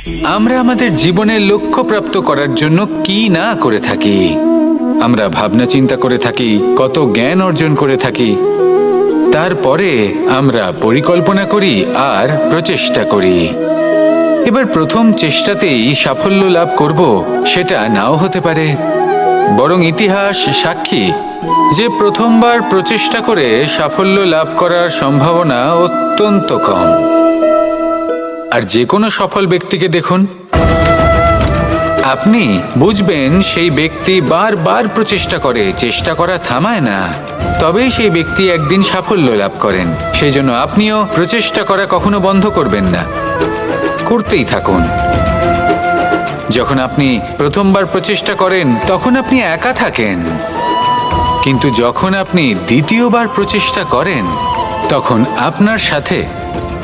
আমরা আমাদের জীবনের লক্ষ্য প্রাপ্ত করার জন্য কি না করে থাকি। আমরা ভাবনা চিন্তা করে থাকি, কত জ্ঞান অর্জন করে থাকি, তারপরে আমরা পরিকল্পনা করি আর প্রচেষ্টা করি। এবার প্রথম চেষ্টাতেই সাফল্য লাভ করব সেটা নাও হতে পারে, বরং ইতিহাস সাক্ষী যে প্রথমবার প্রচেষ্টা করে সাফল্য লাভ করার সম্ভাবনা অত্যন্ত কম। আর যে কোনো সফল ব্যক্তিকে দেখুন, আপনি বুঝবেন সেই ব্যক্তি বারবার প্রচেষ্টা করে, চেষ্টা করা থামায় না, তবেই সেই ব্যক্তি একদিন সাফল্য লাভ করেন। সেই জন্য আপনিও প্রচেষ্টা করা কখনো বন্ধ করবেন না, করতেই থাকুন। যখন আপনি প্রথমবার প্রচেষ্টা করেন তখন আপনি একা থাকেন, কিন্তু যখন আপনি দ্বিতীয়বার প্রচেষ্টা করেন তখন আপনার সাথে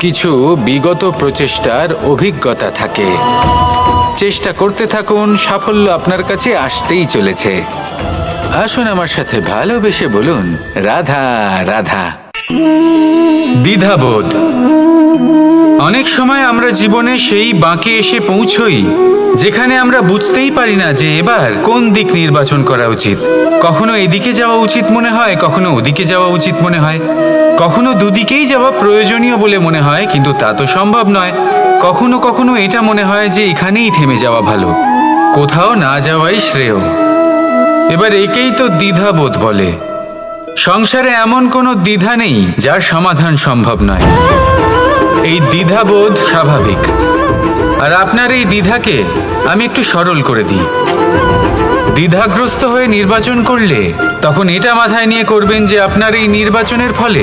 কিছু বিগত প্রচেষ্টার অভিজ্ঞতা থাকে। চেষ্টা করতে থাকুন, সাফল্য আপনার কাছে আসতেই চলেছে। আসুন আমার সাথে ভালোবেসে বলুন, রাধা রাধা। দ্বিধাবোধ। অনেক সময় আমরা জীবনে সেই বাঁকে এসে পৌঁছই যেখানে আমরা বুঝতেই পারি না যে এবার কোন দিক নির্বাচন করা উচিত। কখনো এদিকে যাওয়া উচিত মনে হয়, কখনো ওদিকে যাওয়া উচিত মনে হয়, কখনো দুদিকেই যাওয়া প্রয়োজনীয় বলে মনে হয়, কিন্তু তা তো সম্ভব নয়। কখনো কখনো এটা মনে হয় যে এখানেই থেমে যাওয়া ভালো, কোথাও না যাওয়াই শ্রেয়। এবার একেই তো দ্বিধাবোধ বলে। সংসারে এমন কোনো দ্বিধা নেই যার সমাধান সম্ভব নয়। এই দ্বিধাবোধ স্বাভাবিক, আর আপনার এই দ্বিধাকে আমি একটু সরল করে দিই। দ্বিধাগ্রস্ত হয়ে নির্বাচন করলে তখন এটা মাথায় নিয়ে করবেন যে আপনার এই নির্বাচনের ফলে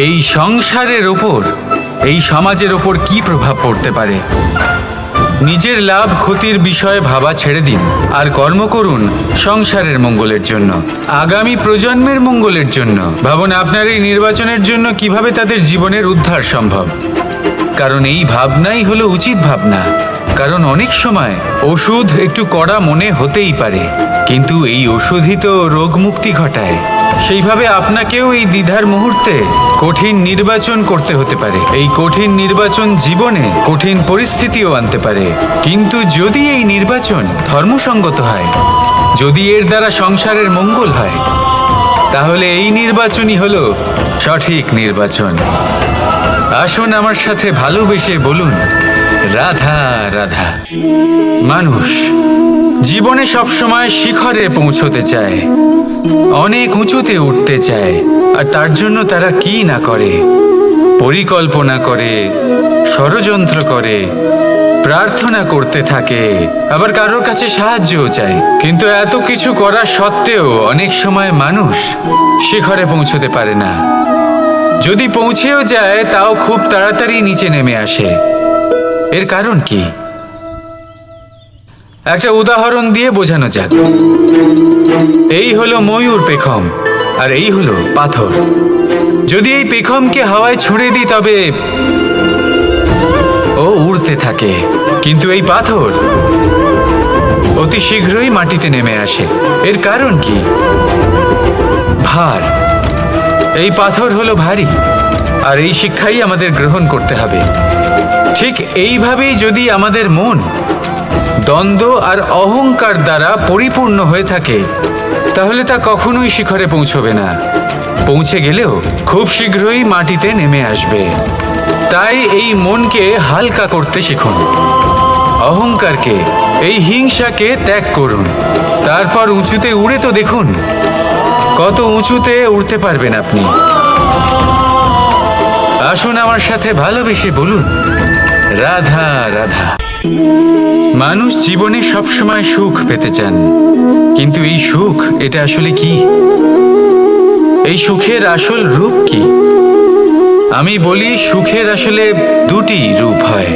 এই সংসারের ওপর, এই সমাজের ওপর কি প্রভাব পড়তে পারে। নিজের লাভ ক্ষতির বিষয়ে ভাবা ছেড়ে দিন আর কর্ম করুন সংসারের মঙ্গলের জন্য, আগামী প্রজন্মের মঙ্গলের জন্য। ভাবুন আপনার এই নির্বাচনের জন্য কিভাবে তাদের জীবনের উদ্ধার সম্ভব। কারণ এই ভাবনাই হলো উচিত ভাবনা। কারণ অনেক সময় ওষুধ একটু কড়া মনে হতেই পারে, কিন্তু এই ওষুধই তো রোগ মুক্তি ঘটায়। সেইভাবে আপনাকেও এই দ্বিধার মুহূর্তে কঠিন নির্বাচন করতে হতে পারে। এই কঠিন নির্বাচন জীবনে কঠিন পরিস্থিতিও আনতে পারে, কিন্তু যদি এই নির্বাচন ধর্মসঙ্গত হয়, যদি এর দ্বারা সংসারের মঙ্গল হয়, তাহলে এই নির্বাচনই হলো সঠিক নির্বাচন। আসুন আমার সাথে ভালোবেসে বলুন, রাধা রাধা। মানুষ জীবনে সবসময় শিখরে পৌঁছতে চায়, অনেক উঁচুতে উঠতে চায়, আর তার জন্য তারা কি না করে। পরিকল্পনা করে, ষড়যন্ত্র করে, প্রার্থনা করতে থাকে, আবার কারোর কাছে সাহায্যও চায়। কিন্তু এত কিছু করা সত্ত্বেও অনেক সময় মানুষ শিখরে পৌঁছতে পারে না। যদি পৌঁছেও যায় তাও খুব তাড়াতাড়ি নিচে নেমে আসে। এর কারণ কি? একটা উদাহরণ দিয়ে বোঝানো যাক। এই হলো ময়ূর পেখম, আর এই হলো পাথর। যদি এই পেখমকে হাওয়ায় ছুঁড়ে দিই তবে ও উড়তে থাকে, কিন্তু এই পাথর অতি শীঘ্রই মাটিতে নেমে আসে। এর কারণ কি? ভার। এই পাথর হলো ভারী, আর এই শিক্ষাই আমাদের গ্রহণ করতে হবে। ঠিক এইভাবেই যদি আমাদের মন দ্বন্দ্ব আর অহংকার দ্বারা পরিপূর্ণ হয়ে থাকে, তাহলে তা কখনোই শিখরে পৌঁছবে না। পৌঁছে গেলেও খুব শীঘ্রই মাটিতে নেমে আসবে। তাই এই মনকে হালকা করতে শিখুন, অহংকারকে, এই হিংসাকে ত্যাগ করুন। তারপর উঁচুতে উড়ে তো দেখুন কত উঁচুতে উড়তে পারবেন আপনি। আসুন আমার সাথে ভালোবেসে বলুন, রাধা রাধা। মানুষ জীবনে সবসময় সুখ পেতে চান, কিন্তু এই সুখ এটা আসলে কি? এই সুখের আসল রূপ কি? আমি বলি সুখের আসলে দুটি রূপ হয়,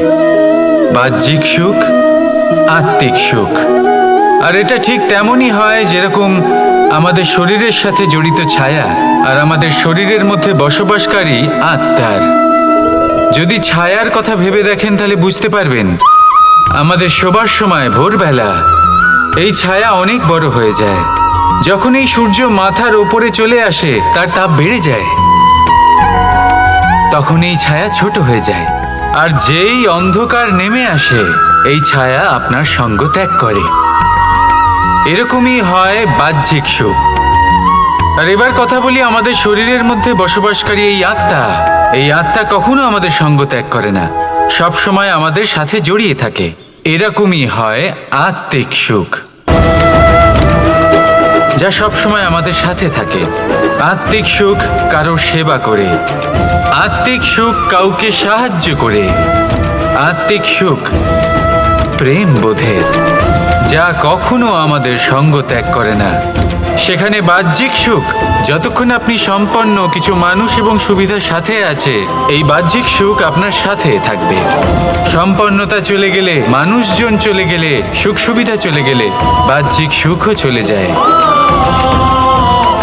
বাহ্যিক সুখ, আত্মিক সুখ। আর এটা ঠিক তেমনই হয় যেরকম আমাদের শরীরের সাথে জড়িত ছায়া আর আমাদের শরীরের মধ্যে বসবাসকারী আত্মার। যদি ছায়ার কথা ভেবে দেখেন তাহলে বুঝতে পারবেন আমাদের শোবার সময় ভোরবেলা এই ছায়া অনেক বড় হয়ে যায়। যখন এই সূর্য মাথার উপরে চলে আসে, তার তাপ বেড়ে যায়, তখন এই ছায়া ছোট হয়ে যায়। আর যেই অন্ধকার নেমে আসে এই ছায়া আপনার সঙ্গ ত্যাগ করে। এরকমই হয় বাহ্যিক সুখ। আর এবার কথা বলি আমাদের শরীরের মধ্যে বসবাসকারী এই আত্মা। এই আত্মা কখনো আমাদের সঙ্গ ত্যাগ করে না, সব সময় আমাদের সাথে জড়িয়ে থাকে। এরকমই হয় আত্মিক সুখ, যা সব সময় আমাদের সাথে থাকে। আত্মিক সুখ কারোর সেবা করে, আত্মিক সুখ কাউকে সাহায্য করে, আত্মিক সুখ প্রেম বোধের, যা কখনো আমাদের সঙ্গ ত্যাগ করে না। সেখানে বাহ্যিক সুখ, যতক্ষণ আপনি সম্পন্ন কিছু মানুষ এবং সুবিধার সাথে আছে, এই বাহ্যিক সুখ আপনার সাথে থাকবে। সম্পন্নতা চলে গেলে, মানুষজন চলে গেলে, সুখ সুবিধা চলে গেলে বাহ্যিক সুখও চলে যায়।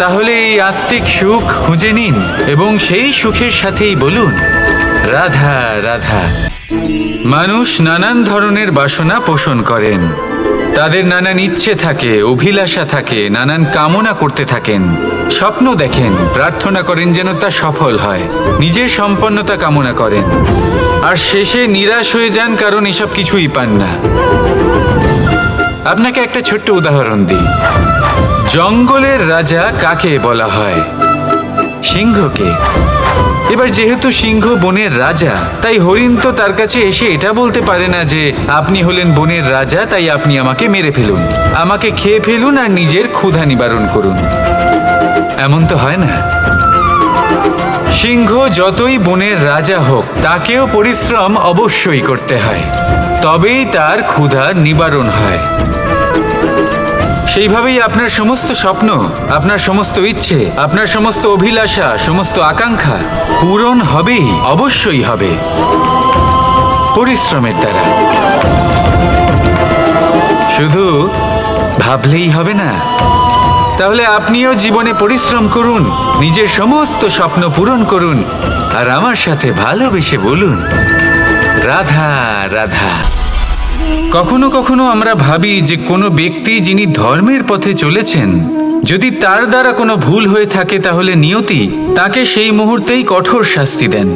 তাহলে এই আত্মিক সুখ খুঁজে নিন এবং সেই সুখের সাথেই বলুন রাধা রাধা। মানুষ নানান ধরনের বাসনা পোষণ করেন, তাদের নানান ইচ্ছে থাকে, অভিলাষা থাকে, নানান কামনা করতে থাকেন, স্বপ্ন দেখেন, প্রার্থনা করেন যেন তা সফল হয়, নিজের সম্পন্নতা কামনা করেন, আর শেষে নিরাশ হয়ে যান কারণ এসব কিছুই পান না। আপনাকে একটা ছোট্ট উদাহরণ দিই। জঙ্গলের রাজা কাকে বলা হয়? সিংহকে। এবার যেহেতু সিংহ বনের রাজা, তাই হরিণ তো তার কাছে এসে এটা বলতে পারে না যে আপনি হলেন বনের রাজা, তাই আপনি আমাকে মেরে ফেলুন, আমাকে খেয়ে ফেলুন আর নিজের ক্ষুধা নিবারণ করুন। এমন তো হয় না। সিংহ যতই বনের রাজা হোক, তাকেও পরিশ্রম অবশ্যই করতে হয়, তবেই তার ক্ষুধা নিবারণ হয়। সেইভাবেই আপনার সমস্ত স্বপ্ন, আপনার সমস্ত ইচ্ছে, আপনার সমস্ত অভিলাষা, সমস্ত আকাঙ্ক্ষা পূরণ হবেই, অবশ্যই হবে, পরিশ্রমের দ্বারা। শুধু ভাবলেই হবে না। তাহলে আপনিও জীবনে পরিশ্রম করুন, নিজের সমস্ত স্বপ্ন পূরণ করুন, আর আমার সাথে ভালোবেসে বলুন রাধা রাধা। কখনো কখনো আমরা ভাবি যে কোনো ব্যক্তি যিনি ধর্মের পথে চলেছেন, যদি তার দ্বারা কোনো ভুল হয়ে থাকে তাহলে নিয়তি তাকে সেই মুহূর্তেই কঠোর শাস্তি দেন।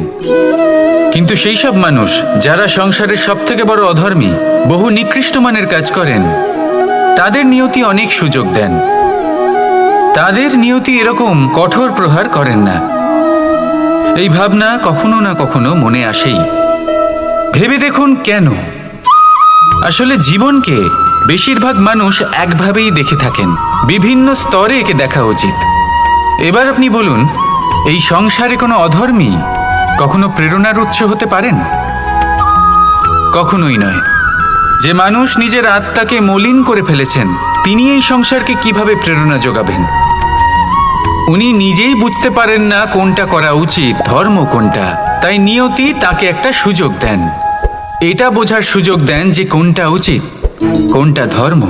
কিন্তু সেই সব মানুষ যারা সংসারের সবথেকে বড় অধর্মী, বহু নিকৃষ্ট মানের কাজ করেন, তাদের নিয়তি অনেক সুযোগ দেন। তাদের নিয়তি এরকম কঠোর প্রহার করেন না। এই ভাবনা কখনো না কখনো মনে আসেই। ভেবে দেখুন কেন? আসলে জীবনকে বেশিরভাগ মানুষ একভাবেই দেখে থাকেন, বিভিন্ন স্তরে একে দেখা উচিত। এবার আপনি বলুন, এই সংসারে কোনো অধর্মী কখনো প্রেরণার উৎস হতে পারেন? কখনোই নয়। যে মানুষ নিজের আত্মাকে মলিন করে ফেলেছেন, তিনি এই সংসারকে কিভাবে প্রেরণা যোগাবেন? উনি নিজেই বুঝতে পারেন না কোনটা করা উচিত, ধর্ম কোনটা। তাই নিয়তি তাকে একটা সুযোগ দেন, এটা বোঝার সুযোগ দেন যে কোনটা উচিত, কোনটা ধর্ম।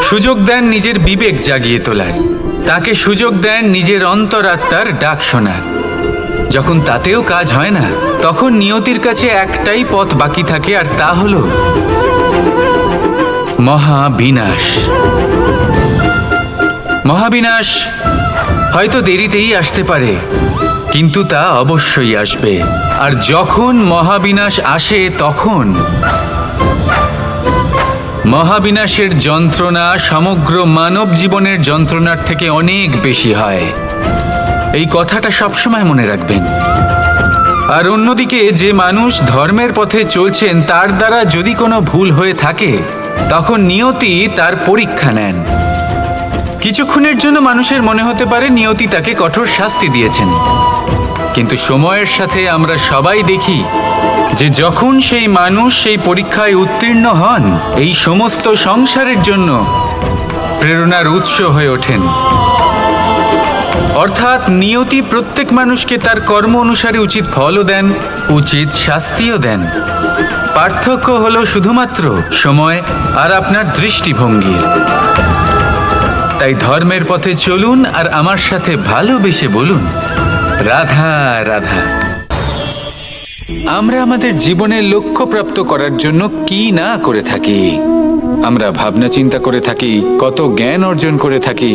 সুযোগ দেন নিজের বিবেক জাগিয়ে তোলার, তাকে সুযোগ দেন নিজের অন্তরাত্মার ডাক শোনার। যখন তাতেও কাজ হয় না, তখন নিয়তির কাছে একটাই পথ বাকি থাকে, আর তা হলো মহাবিনাশ। মহাবিনাশ হয়তো দেরিতেই আসতে পারে, কিন্তু তা অবশ্যই আসবে। আর যখন মহাবিনাশ আসে, তখন মহাবিনাশের যন্ত্রণা সমগ্র মানব জীবনের যন্ত্রণার থেকে অনেক বেশি হয়। এই কথাটা সবসময় মনে রাখবেন। আর অন্যদিকে যে মানুষ ধর্মের পথে চলছেন, তার দ্বারা যদি কোনো ভুল হয়ে থাকে, তখন নিয়তি তার পরীক্ষা নেন। কিছুক্ষণের জন্য মানুষের মনে হতে পারে নিয়তি তাকে কঠোর শাস্তি দিয়েছেন, কিন্তু সময়ের সাথে আমরা সবাই দেখি যে যখন সেই মানুষ সেই পরীক্ষায় উত্তীর্ণ হন, এই সমস্ত সংসারের জন্য প্রেরণার উৎস হয়ে ওঠেন। অর্থাৎ নিয়তি প্রত্যেক মানুষকে তার কর্ম অনুসারে উচিত ফলও দেন, উচিত শাস্তিও দেন। পার্থক্য হলো শুধুমাত্র সময় আর আপনার দৃষ্টিভঙ্গির। তাই ধর্মের পথে চলুন আর আমার সাথে ভালোবেসে বলুন রাধা রাধা। আমরা আমাদের জীবনের লক্ষ্য প্রাপ্ত করার জন্য কি না করে থাকি। আমরা ভাবনা চিন্তা করে থাকি, কত জ্ঞান অর্জন করে থাকি,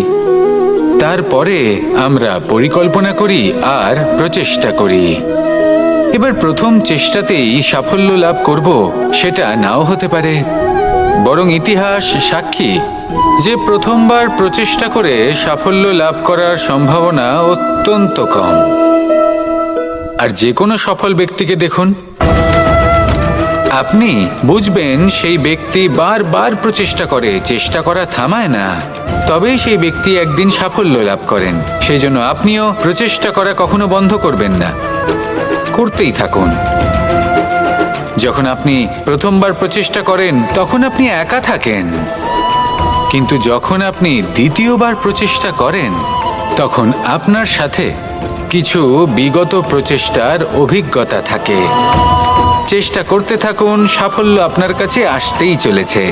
তারপরে আমরা পরিকল্পনা করি আর প্রচেষ্টা করি। এবার প্রথম চেষ্টাতেই সাফল্য লাভ করব সেটা নাও হতে পারে, বরং ইতিহাস সাক্ষী যে প্রথমবার প্রচেষ্টা করে সাফল্য লাভ করার সম্ভাবনা অত্যন্ত কম। আর যে কোনো সফল ব্যক্তিকে দেখুন, আপনি বুঝবেন সেই ব্যক্তি বারবার প্রচেষ্টা করে, চেষ্টা করা থামায় না, তবেই সেই ব্যক্তি একদিন সাফল্য লাভ করেন। সেই জন্য আপনিও প্রচেষ্টা করা কখনো বন্ধ করবেন না, করতেই থাকুন। যখন আপনি প্রথমবার প্রচেষ্টা করেন তখন আপনি একা থাকেন, কিন্তু যখন আপনি দ্বিতীয়বার প্রচেষ্টা করেন তখন আপনার সাথে কিছু বিগত প্রচেষ্টার অভিজ্ঞতা থাকে। চেষ্টা করতে থাকুন, সাফল্য আপনার কাছে আসতেই চলেছে।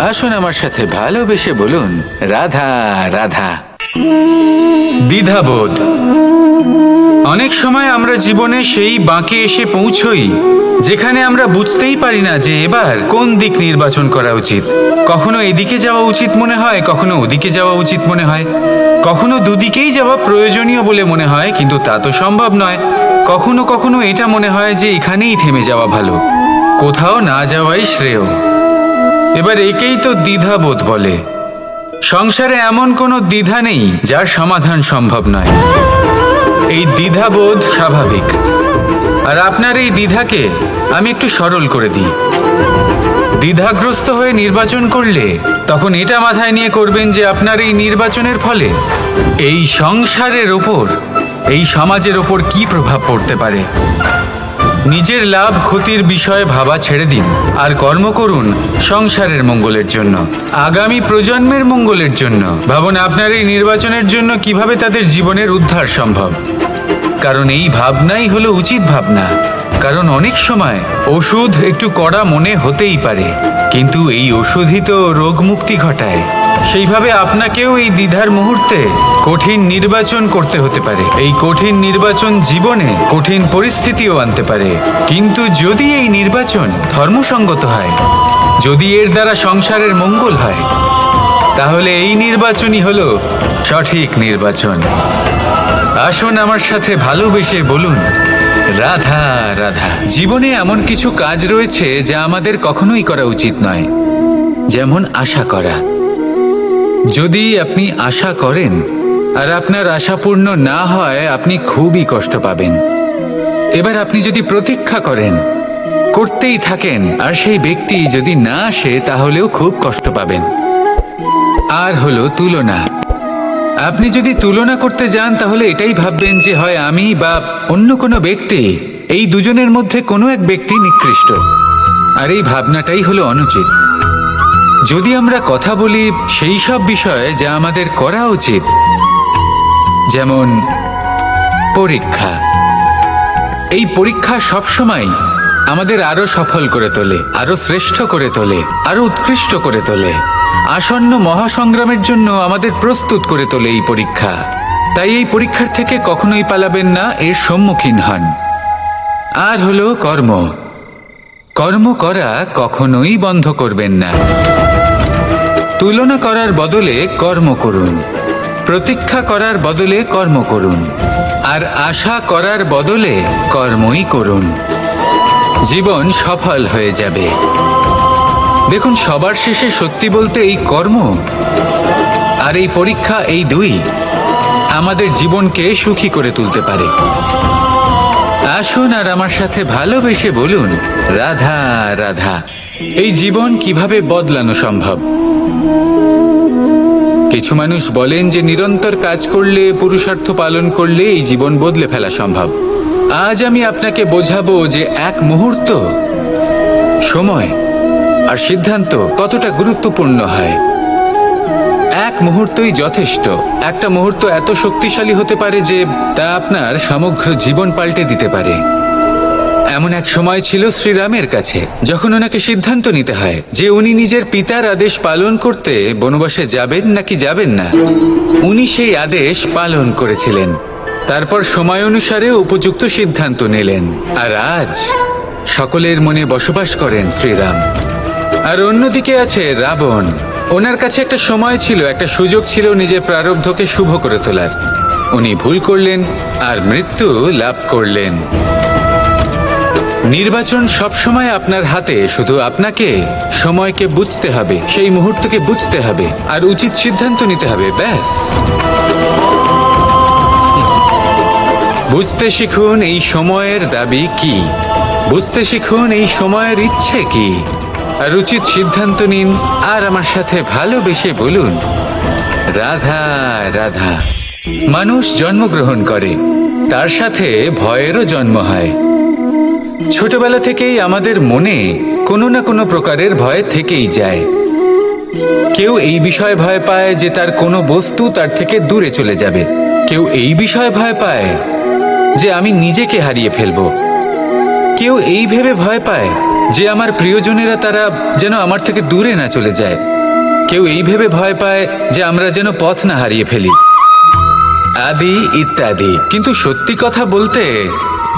আসুন আমার সাথে ভালোবেসে বলুন, রাধা রাধা। দ্বিধাবোধ। অনেক সময় আমরা জীবনে সেই বাঁকে এসে পৌঁছই যেখানে আমরা বুঝতেই পারি না যে এবার কোন দিক নির্বাচন করা উচিত। কখনো এদিকে যাওয়া উচিত মনে হয়, কখনো ওদিকে যাওয়া উচিত মনে হয়, কখনো দুদিকেই যাওয়া প্রয়োজনীয় বলে মনে হয়, কিন্তু তা তো সম্ভব নয়। কখনো কখনো এটা মনে হয় যে এখানেই থেমে যাওয়া ভালো, কোথাও না যাওয়াই শ্রেয়। এবার একেই তো দ্বিধাবোধ বলে। সংসারে এমন কোনো দ্বিধা নেই যার সমাধান সম্ভব নয়। এই দ্বিধাবোধ স্বাভাবিক, আর আপনার এই দ্বিধাকে আমি একটু সরল করে দিই। দ্বিধাগ্রস্ত হয়ে নির্বাচন করলে তখন এটা মাথায় নিয়ে করবেন যে আপনার এই নির্বাচনের ফলে এই সংসারের ওপর, এই সমাজের ওপর কি প্রভাব পড়তে পারে। নিজের লাভ ক্ষতির বিষয়ে ভাবা ছেড়ে দিন আর কর্ম করুন সংসারের মঙ্গলের জন্য, আগামী প্রজন্মের মঙ্গলের জন্য। ভাবুন আপনার এই নির্বাচনের জন্য কিভাবে তাদের জীবনের উদ্ধার সম্ভব, কারণ এই ভাবনাই হলো উচিত ভাবনা। কারণ অনেক সময় ওষুধ একটু কড়া মনে হতেই পারে, কিন্তু এই ওষুধই তো রোগ মুক্তি ঘটায়। সেইভাবে আপনাকেও এই দ্বিধার মুহূর্তে কঠিন নির্বাচন করতে হতে পারে। এই কঠিন নির্বাচন জীবনে কঠিন পরিস্থিতিও আনতে পারে, কিন্তু যদি এই নির্বাচন ধর্মসঙ্গত হয়, যদি এর দ্বারা সংসারের মঙ্গল হয়, তাহলে এই নির্বাচনই হলো সঠিক নির্বাচন। আসুন আমার সাথে ভালোবেসে বলুন, রাধা রাধা। জীবনে এমন কিছু কাজ রয়েছে যা আমাদের কখনোই করা উচিত নয়, যেমন আশা করা। যদি আপনি আশা করেন আর আপনার আশা পূর্ণ না হয়, আপনি খুবই কষ্ট পাবেন। এবার আপনি যদি প্রতীক্ষা করেন, করতেই থাকেন, আর সেই ব্যক্তি যদি না আসে, তাহলেও খুব কষ্ট পাবেন। আর হলো তুলনা। আপনি যদি তুলনা করতে যান তাহলে এটাই ভাববেন যে হয় আমি বা অন্য কোনো ব্যক্তি, এই দুজনের মধ্যে কোনো এক ব্যক্তি নিকৃষ্ট। আর এই ভাবনাটাই হলো অনুচিত। যদি আমরা কথা বলি সেই সব বিষয়ে যা আমাদের করা উচিত, যেমন পরীক্ষা। এই পরীক্ষা সবসময় আমাদের আরো সফল করে তোলে, আরো শ্রেষ্ঠ করে তোলে, আরো উৎকৃষ্ট করে তোলে। আসন্ন মহাসংগ্রামের জন্য আমাদের প্রস্তুত করে তোলে এই পরীক্ষা। তাই এই পরীক্ষার থেকে কখনোই পালাবেন না, এর সম্মুখীন হন। আর হলো কর্ম। কর্ম করা কখনোই বন্ধ করবেন না। তুলনা করার বদলে কর্ম করুন, প্রতীক্ষা করার বদলে কর্ম করুন, আর আশা করার বদলে কর্মই করুন। জীবন সফল হয়ে যাবে। দেখুন, সবার শেষে সত্যি বলতে এই কর্ম আর এই পরীক্ষা, এই দুই আমাদের জীবনকে সুখী করে তুলতে পারে। আসুন আর আমার সাথে ভালোবেসে বলুন, রাধা রাধা। এই জীবন কিভাবে বদলানো সম্ভব? কিছু মানুষ বলেন যে নিরন্তর কাজ করলে, পুরুষার্থ পালন করলে এই জীবন বদলে ফেলা সম্ভব। আজ আমি আপনাকে বোঝাবো যে এক মুহূর্ত, সময় আর সিদ্ধান্ত কতটা গুরুত্বপূর্ণ হয়। এক মুহূর্তই যথেষ্ট। একটা মুহূর্ত এত শক্তিশালী হতে পারে যে তা আপনার সমগ্র জীবন পাল্টে দিতে পারে। এমন এক সময় ছিল শ্রীরামের কাছে, যখন ওনাকে সিদ্ধান্ত নিতে হয় যে উনি নিজের পিতার আদেশ পালন করতে বনবাসে যাবেন নাকি যাবেন না। উনি সেই আদেশ পালন করেছিলেন, তারপর সময় অনুসারে উপযুক্ত সিদ্ধান্ত নিলেন। আর আজ সকলের মনে বসবাস করেন শ্রীরাম। আর অন্যদিকে আছে রাবণ। ওনার কাছে একটা সময় ছিল, একটা সুযোগ ছিল নিজের প্রারব্ধকে শুভ করে তোলার। উনি ভুল করলেন আর মৃত্যু লাভ করলেন। নির্বাচন সবসময় আপনার হাতে, শুধু আপনাকে সময়কে বুঝতে হবে, সেই মুহূর্তকে বুঝতে হবে আর উচিত সিদ্ধান্ত নিতে হবে, ব্যাস। বুঝতে শিখুন এই সময়ের দাবি কি, বুঝতে শিখুন এই সময়ের ইচ্ছে কি, আর উচিত সিদ্ধান্ত নিন। আর আমার সাথে ভালোবেসে বলুন, রাধা রাধা। মানুষ জন্মগ্রহণ করে, তার সাথে ভয়েরও জন্ম হয়। ছোটবেলা থেকেই আমাদের মনে কোনো না কোনো প্রকারের ভয় থেকেই যায়। কেউ এই বিষয়ে ভয় পায় যে তার কোনো বস্তু তার থেকে দূরে চলে যাবে, কেউ এই বিষয়ে ভয় পায় যে আমি নিজেকে হারিয়ে ফেলবো, কেউ এই ভেবে ভয় পায় যে আমার প্রিয়জনেরা তারা যেন আমার থেকে দূরে না চলে যায়, কেউ এই ভেবে ভয় পায় যে আমরা যেন পথ না হারিয়ে ফেলি, আদি ইত্যাদি। কিন্তু সত্যি কথা বলতে,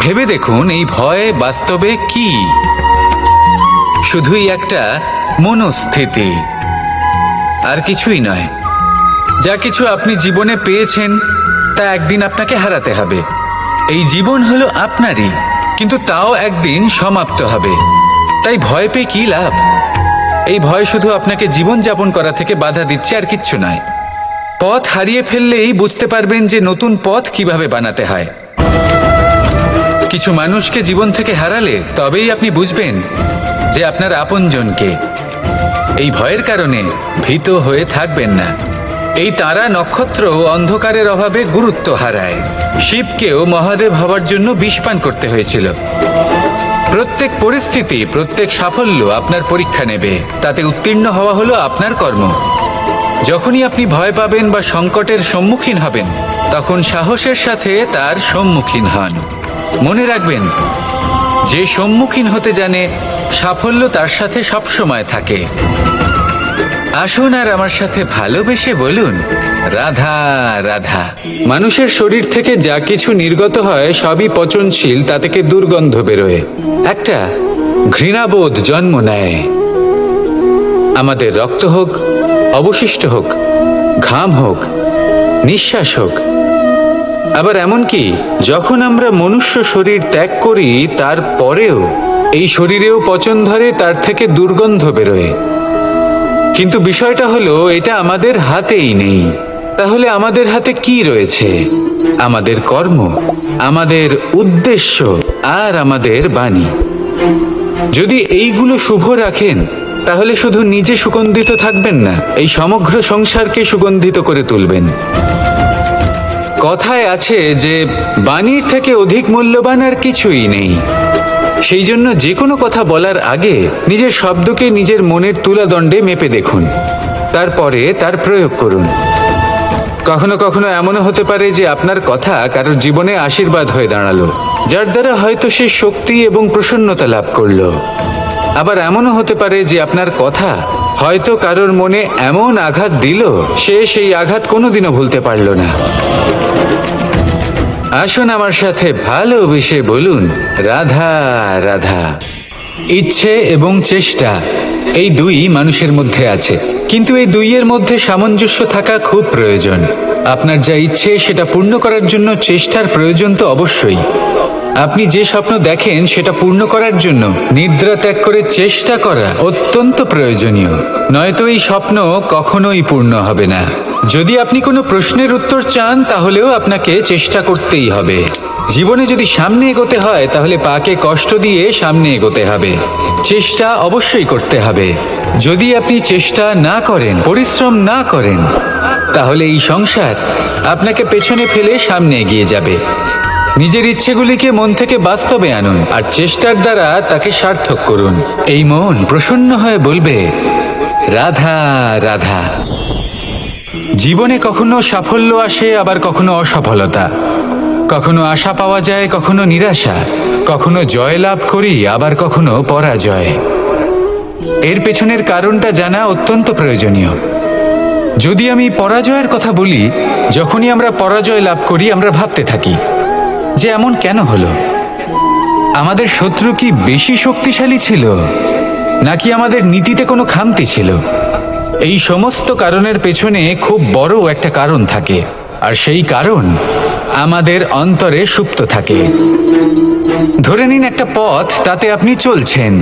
ভেবে দেখুন এই ভয় বাস্তবে কি? শুধুই একটা মনস্থিতি, আর কিছুই নয়। যা কিছু আপনি জীবনে পেয়েছেন তা একদিন আপনাকে হারাতে হবে। এই জীবন হলো আপনারই, কিন্তু তাও একদিন সমাপ্ত হবে। তাই ভয় পেয়ে কি লাভ? এই ভয় শুধু আপনাকে জীবন যাপন করা থেকে বাধা দিচ্ছে, আর কিচ্ছু নয়। পথ হারিয়ে ফেললেই বুঝতে পারবেন যে নতুন পথ কিভাবে বানাতে হয়। কিছু মানুষকে জীবন থেকে হারালে তবেই আপনি বুঝবেন যে আপনার আপনজনকে। এই ভয়ের কারণে ভীত হয়ে থাকবেন না। এই তারা নক্ষত্র অন্ধকারের অভাবে গুরুত্ব হারায়। শিবকেও মহাদেব হওয়ার জন্য বিষপান করতে হয়েছিল। প্রত্যেক পরিস্থিতি, প্রত্যেক সাফল্য আপনার পরীক্ষা নেবে, তাতে উত্তীর্ণ হওয়া হলো আপনার কর্ম। যখনই আপনি ভয় পাবেন বা সংকটের সম্মুখীন হবেন, তখন সাহসের সাথে তার সম্মুখীন হন। মনে রাখবেন, যে সম্মুখীন হতে জানে সাফল্য তার সাথে সবসময় থাকে। আসুন আর আমার সাথে ভালোবেসে বলুন, রাধা রাধা। মানুষের শরীর থেকে যা কিছু নির্গত হয় সবই পচনশীল, তা থেকে দুর্গন্ধ বেরোয়, একটা ঘৃণাবোধ জন্ম নেয়। আমাদের রক্ত হোক, অবশিষ্ট হোক, ঘাম হোক, নিঃশ্বাস হোক, আবার এমনকি যখন আমরা মনুষ্য শরীর ত্যাগ করি তারপরেও এই শরীরেও পচন ধরে, তার থেকে দুর্গন্ধ বেরোয়। কিন্তু বিষয়টা হলো, এটা আমাদের হাতেই নেই। তাহলে আমাদের হাতে কি রয়েছে? আমাদের কর্ম, আমাদের উদ্দেশ্য আর আমাদের বাণী। যদি এইগুলো শুভ রাখেন, তাহলে শুধু নিজে সুগন্ধিত থাকবেন না, এই সমগ্র সংসারকে সুগন্ধিত করে তুলবেন। কথায় আছে যে বাণীর থেকে অধিক মূল্যবান আর কিছুই নেই। সেই জন্য যে কোনো কথা বলার আগে নিজের শব্দকে নিজের মনের তুলাদণ্ডে মেপে দেখুন, তারপরে তার প্রয়োগ করুন। কখনো কখনো এমনও হতে পারে যে আপনার কথা কারোর জীবনে আশীর্বাদ হয়ে দাঁড়ালো, যার দ্বারা হয়তো সে শক্তি এবং প্রসন্নতা লাভ করলো। আবার এমনও হতে পারে যে আপনার কথা হয়তো কারোর মনে এমন আঘাত দিল, সে সেই আঘাত কোনোদিনও ভুলতে পারল না। আসুন আমার সাথে ভালোবেসে বলুন, রাধা রাধা। ইচ্ছে এবং চেষ্টা, এই দুই মানুষের মধ্যে আছে, কিন্তু এই দুইয়ের মধ্যে সামঞ্জস্য থাকা খুব প্রয়োজন। আপনার যা ইচ্ছে সেটা পূর্ণ করার জন্য চেষ্টার প্রয়োজন তো অবশ্যই। আপনি যে স্বপ্ন দেখেন সেটা পূর্ণ করার জন্য নিদ্রা ত্যাগ করে চেষ্টা করা অত্যন্ত প্রয়োজনীয়, নয়তো এই স্বপ্ন কখনোই পূর্ণ হবে না। যদি আপনি কোনো প্রশ্নের উত্তর চান, তাহলেও আপনাকে চেষ্টা করতেই হবে। জীবনে যদি সামনে এগোতে হয়, তাহলে পাকে কষ্ট দিয়ে সামনে এগোতে হবে। চেষ্টা অবশ্যই করতে হবে। যদি আপনি চেষ্টা না করেন, পরিশ্রম না করেন, তাহলে এই সংসার আপনাকে পেছনে ফেলে সামনে এগিয়ে যাবে। নিজের ইচ্ছেগুলিকে মন থেকে বাস্তবে আনুন আর চেষ্টার দ্বারা তাকে সার্থক করুন। এই মন প্রসন্ন হয়ে বলবে, রাধা রাধা। জীবনে কখনো সাফল্য আসে, আবার কখনো অসফলতা, কখনো আশা পাওয়া যায়, কখনো নিরাশা, কখনো জয় লাভ করি, আবার কখনো পরাজয়। এর পেছনের কারণটা জানা অত্যন্ত প্রয়োজনীয়। যদি আমি পরাজয়ের কথা বলি, যখনই আমরা পরাজয় লাভ করি আমরা ভাবতে থাকি যে এমন কেন হলো? আমাদের শত্রু কি বেশি শক্তিশালী ছিল, নাকি আমাদের নীতিতে কোনো খামতি ছিল? এই সমস্ত কারণের পেছনে খুব বড় একটা কারণ থাকে, আর সেই কারণ আমাদের অন্তরে সুপ্ত থাকে। ধরে নিন একটা পথ, তাতে আপনি চলছেন,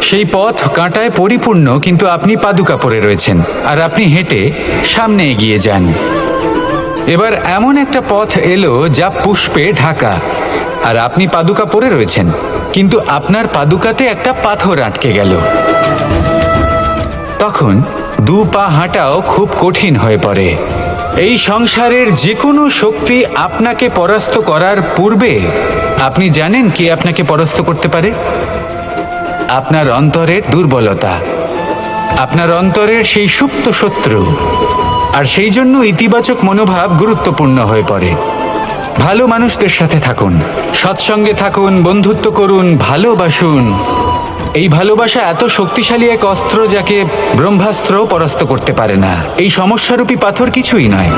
সেই পথ কাঁটায় পরিপূর্ণ, কিন্তু আপনি পাদুকা পরে রয়েছেন আর আপনি হেঁটে সামনে এগিয়ে যান। এবার এমন একটা পথ এলো যা পুষ্পে ঢাকা, আর আপনি পাদুকা পরে রয়েছেন, কিন্তু আপনার পাদুকাতে একটা পাথর আটকে গেল। তখন দু পা হাঁটাও খুব কঠিন হয়ে পড়ে। এই সংসারের যে কোনো শক্তি আপনাকে পরাস্ত করার পূর্বে আপনি জানেন কে আপনাকে পরাস্ত করতে পারে? আপনার অন্তরের দুর্বলতা, আপনার অন্তরের সেই সুপ্ত শত্রু। আর সেই জন্য ইতিবাচক মনোভাব গুরুত্বপূর্ণ হয়ে পড়ে। ভালো মানুষদের সাথে থাকুন, সৎসঙ্গে থাকুন, বন্ধুত্ব করুন, ভালোবাসুন। এই ভালোবাসা এত শক্তিশালী এক অস্ত্র যাকে ব্রহ্মাস্ত্রও পরাস্ত করতে পারে না। এই সমস্যারূপী পাথর কিছুই নয়।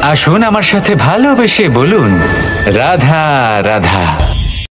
আসুন আমার সাথে ভালোবেসে বলুন, রাধা রাধা।